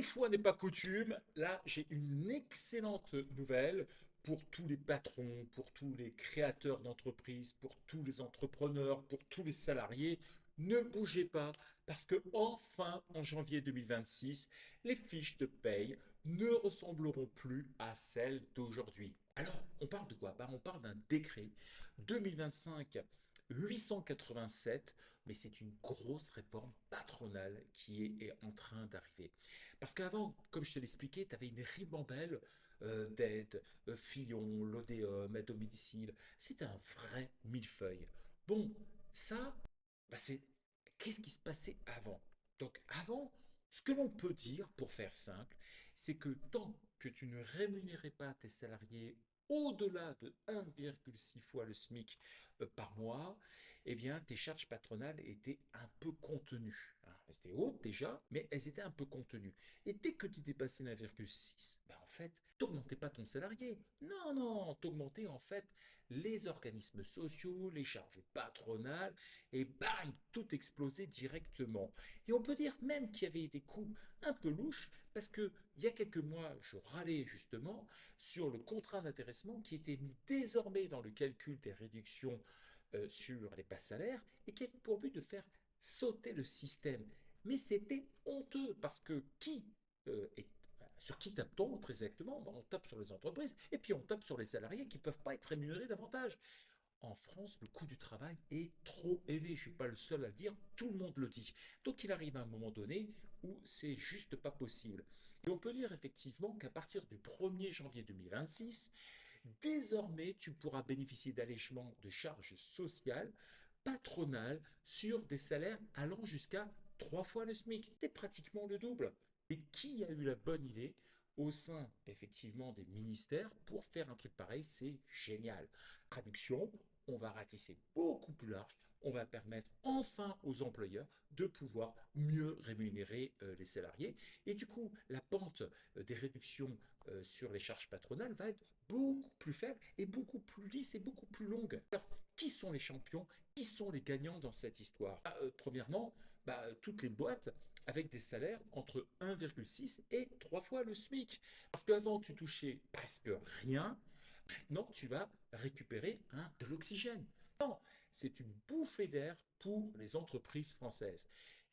Une fois n'est pas coutume, là j'ai une excellente nouvelle pour tous les patrons, pour tous les créateurs d'entreprises, pour tous les entrepreneurs, pour tous les salariés. Ne bougez pas parce que enfin en janvier 2026, les fiches de paye ne ressembleront plus à celles d'aujourd'hui. Alors, on parle de quoi? On parle d'un décret 2025 887, mais c'est une grosse réforme patronale qui est en train d'arriver. Parce qu'avant, comme je te l'expliquais, tu avais une ribambelle d'aides, Fillon, l'ODEOM, aide au domicile. C'était un vrai millefeuille. Bon, ça, c'est qu'est-ce qui se passait avant? Donc avant, ce que l'on peut dire, pour faire simple, c'est que tant que tu ne rémunérais pas tes salariés au-delà de 1,6 fois le SMIC par mois, eh bien, tes charges patronales étaient un peu contenues. Hein. Elles étaient hautes déjà, mais elles étaient un peu contenues. Et dès que tu dépassais l'1,6, en fait, tu n'augmentais pas ton salarié. Non, non, tu augmentais en fait les organismes sociaux, les charges patronales, et bang, tout explosait directement. Et on peut dire même qu'il y avait des coups un peu louches, parce que il y a quelques mois, je râlais justement sur le contrat d'intéressement qui était mis désormais dans le calcul des réductions sur les bas salaires et qui avait pour but de faire sauter le système. Mais c'était honteux parce que sur qui tape-t-on très exactement? On tape sur les entreprises et puis on tape sur les salariés qui ne peuvent pas être rémunérés davantage. En France, le coût du travail est trop élevé. Je ne suis pas le seul à le dire, tout le monde le dit. Donc il arrive à un moment donné où c'est juste pas possible. Et on peut dire effectivement qu'à partir du 1er janvier 2026, désormais tu pourras bénéficier d'allègements de charges sociales patronales sur des salaires allant jusqu'à 3 fois le SMIC. C'est pratiquement le double. Et qui a eu la bonne idée au sein effectivement des ministères pour faire un truc pareil? C'est génial. Traduction, on va ratisser beaucoup plus large, on va permettre enfin aux employeurs de pouvoir mieux rémunérer les salariés. Et du coup, la pente des réductions sur les charges patronales va être beaucoup plus faible et beaucoup plus lisse et beaucoup plus longue. Alors, qui sont les champions? Qui sont les gagnants dans cette histoire? Premièrement, toutes les boîtes avec des salaires entre 1,6 et 3 fois le SMIC. Parce qu'avant, tu touchais presque rien. Non, tu vas récupérer de l'oxygène. Non, c'est une bouffée d'air pour les entreprises françaises.